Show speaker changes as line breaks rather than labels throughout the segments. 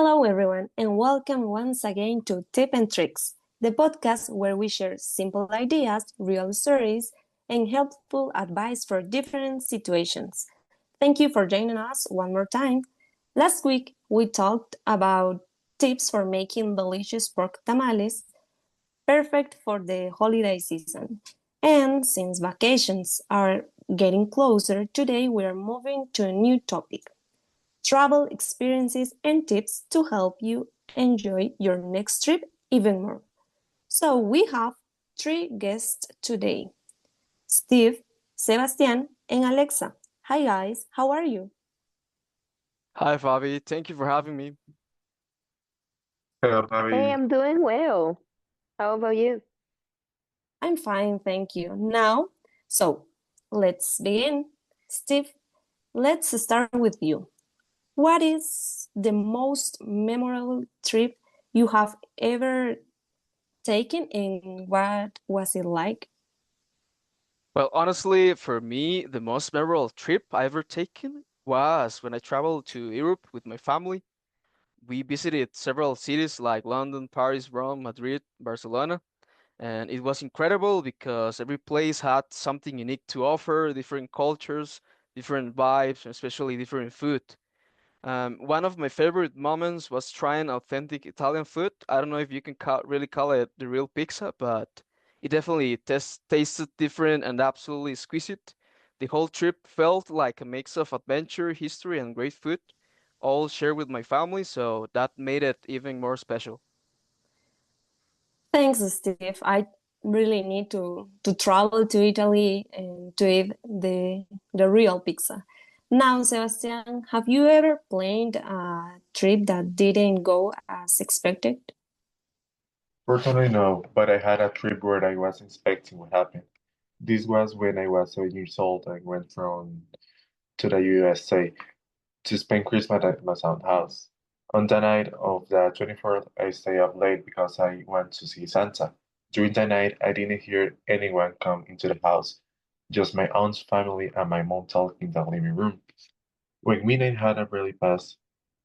Hello, everyone, and welcome once again to Tip and Tricks, the podcast where we share simple ideas, real stories, and helpful advice for different situations. Thank you for joining us one more time. Last week, we talked about tips for making delicious pork tamales, perfect for the holiday season. And since vacations are getting closer, today we are moving to a new topic: travel experiences and tips to help you enjoy your next trip even more. So we have three guests today: Steve, Sebastian, and Alexa. Hi guys, how are you?
Hi, Fabi. Thank you for having me.
Hello,
Hey,
Javi.
I'm doing well. How about you?
I'm fine, thank you. So let's begin. Steve, let's start with you. What is the most memorable trip you have ever taken, and what was it like?
Well, honestly, for me, the most memorable trip I ever taken was when I traveled to Europe with my family. We visited several cities like London, Paris, Rome, Madrid, Barcelona, and it was incredible because every place had something unique to offer, different cultures, different vibes, and especially different food. One of my favorite moments was trying authentic Italian food. I don't know if you can really call it the real pizza, but it definitely tasted different and absolutely exquisite. The whole trip felt like a mix of adventure, history, and great food, all shared with my family, so that made it even more special.
Thanks, Steve. I really need to travel to Italy and to eat the real pizza. Now, Sebastian, have you ever planned a trip that didn't go as expected?
Personally, no, but I had a trip where I was expecting what happened. This was when I was 7 years old and went from to the USA to spend Christmas at my aunt's house. On the night of the 24th, I stayed up late because I went to see Santa. During the night, I didn't hear anyone come into the house, just my aunt's family and my mom talking in the living room. When midnight had already passed,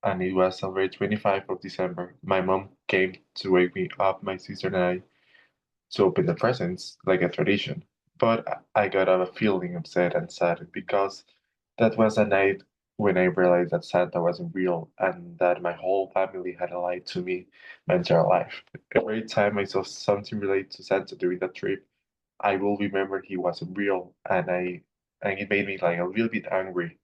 and it was already 25th of December, my mom came to wake me up, my sister and I, to open the presents, like a tradition. But I got a feeling upset and sad because that was a night when I realized that Santa wasn't real and that my whole family had lied to me my entire life. Every time I saw something related to Santa during that trip, I will remember he wasn't real, and it made me like a little bit angry.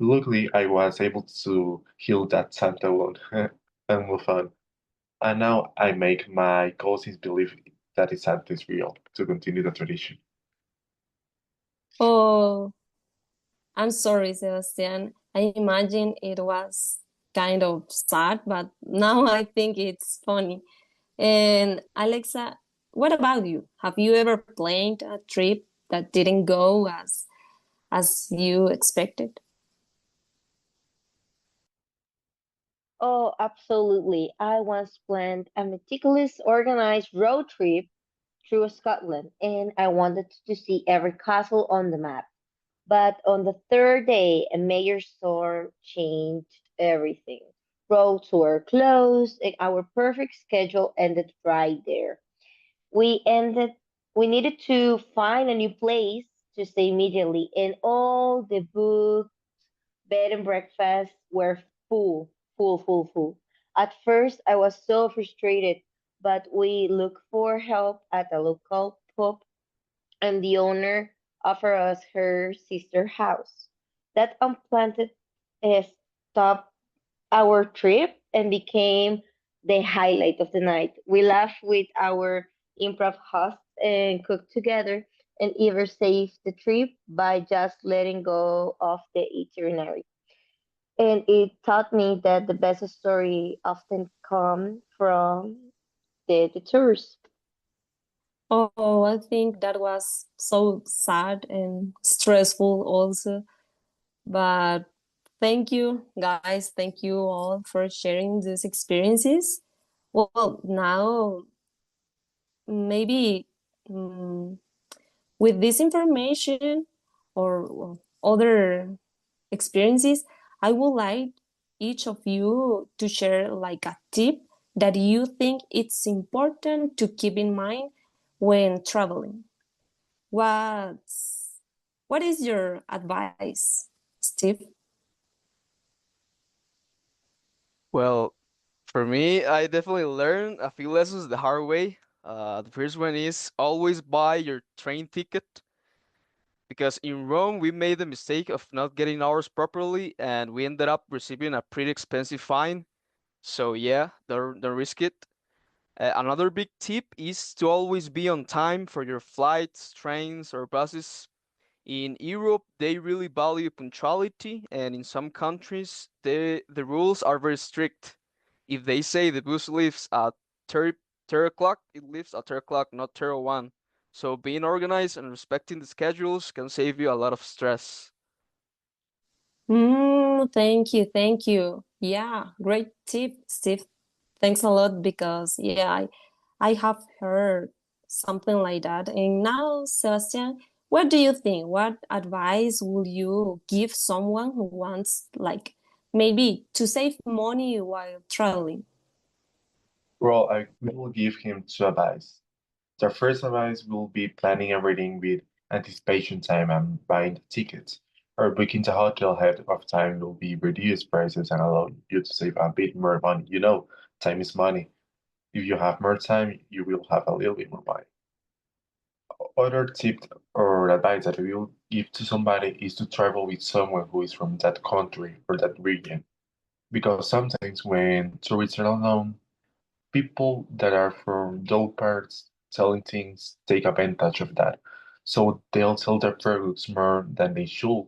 Luckily, I was able to heal that Santa wound and move on. And now I make my cousins believe that Santa is real to continue the tradition.
Oh, I'm sorry, Sebastian. I imagine it was kind of sad, but now I think it's funny. And Alexa, what about you? Have you ever planned a trip that didn't go as you expected?
Oh, absolutely. I once planned a meticulous, organized road trip through Scotland, and I wanted to see every castle on the map. But on the third day, a major storm changed everything. Roads were closed, and our perfect schedule ended right there. We ended we needed to find a new place to stay immediately, and all the booked bed and breakfast were full, full, full, full. At first I was so frustrated, but we looked for help at a local pub, and the owner offered us her sister house. That unplanned stop our trip and became the highlight of the night. We laughed with our improv hosts and cooked together, and even saved the trip by just letting go of the itinerary. And it taught me that the best story often come from the tours.
Oh, I think that was so sad and stressful also. But thank you, guys. Thank you all for sharing these experiences. Well, now maybe mm, with this information or other experiences, I would like each of you to share like a tip that you think it's important to keep in mind when traveling. What's what is your advice, Steve?
Well, for me, I definitely learned a few lessons the hard way. The first one is always buy your train ticket because in Rome we made the mistake of not getting ours properly and we ended up receiving a pretty expensive fine. So yeah, don't risk it. Another big tip is to always be on time for your flights, trains, or buses. In Europe, they really value punctuality, and in some countries, the rules are very strict. If they say the bus leaves at 30, 30 o'clock, it leaves at 30 o'clock, not 31. So being organized and respecting the schedules can save you a lot of stress.
Thank you, thank you. Yeah, great tip, Steve. Thanks a lot because yeah, I have heard something like that. And now, Sebastian, what do you think? What advice would you give someone who wants like maybe to save money while traveling?
Well, I will give him two advice. The first advice will be planning everything with anticipation time and buying the tickets, or booking the hotel ahead of time will be reduced prices and allow you to save a bit more money. You know, time is money. If you have more time, you will have a little bit more money. Other tip or advice that I will give to somebody is to travel with someone who is from that country or that region. Because sometimes when tourists are alone, people that are from those parts selling things take advantage of that. So they'll sell their products more than they should.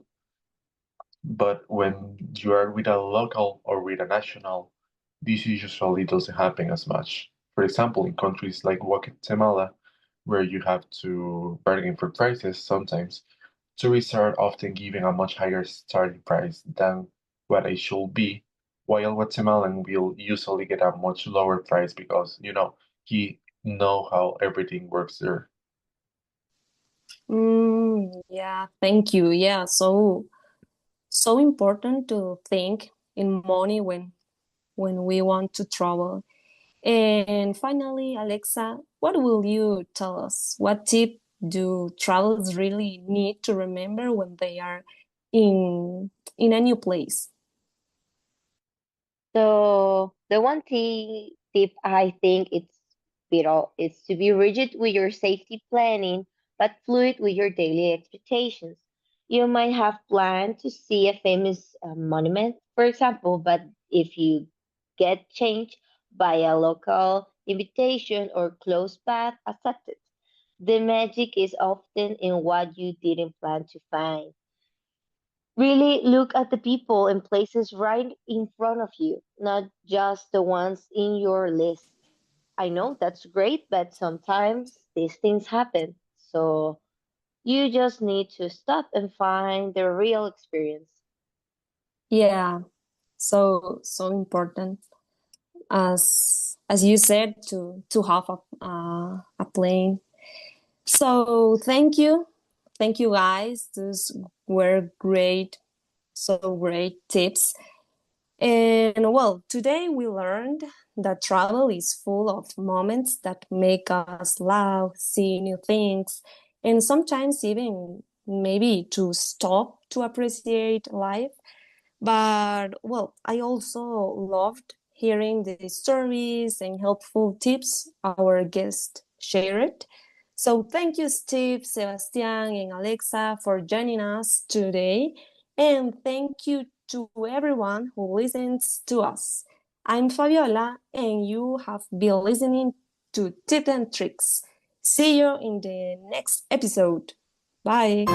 But when you are with a local or with a national, this usually doesn't happen as much. For example, in countries like Guatemala, where you have to bargain for prices, sometimes tourists are often given a much higher starting price than what it should be, while Guatemalan will usually get a much lower price because, he know how everything works there.
Yeah, thank you. Yeah, so important to think in money when we want to travel. And finally, Alexa, what will you tell us? What tip do travelers really need to remember when they are in a new place?
So the one tip I think it's vital is to be rigid with your safety planning, but fluid with your daily expectations. You might have planned to see a famous monument, for example, but if you get changed by a local invitation or close path, accept it. The magic is often in what you didn't plan to find. Really look at the people and places right in front of you, not just the ones in your list. I know that's great, but sometimes these things happen. So you just need to stop and find the real experience.
Yeah, so important as you said to have a plane. So thank you guys. Those were great, so great tips. And well, today we learned that travel is full of moments that make us laugh, see new things, and sometimes even maybe to stop to appreciate life. But well, I also loved hearing the stories and helpful tips our guests shared. So thank you, Steve, Sebastian, and Alexa for joining us today. And thank you to everyone who listens to us. I'm Fabiola, and you have been listening to Tips and Tricks. See you in the next episode. Bye.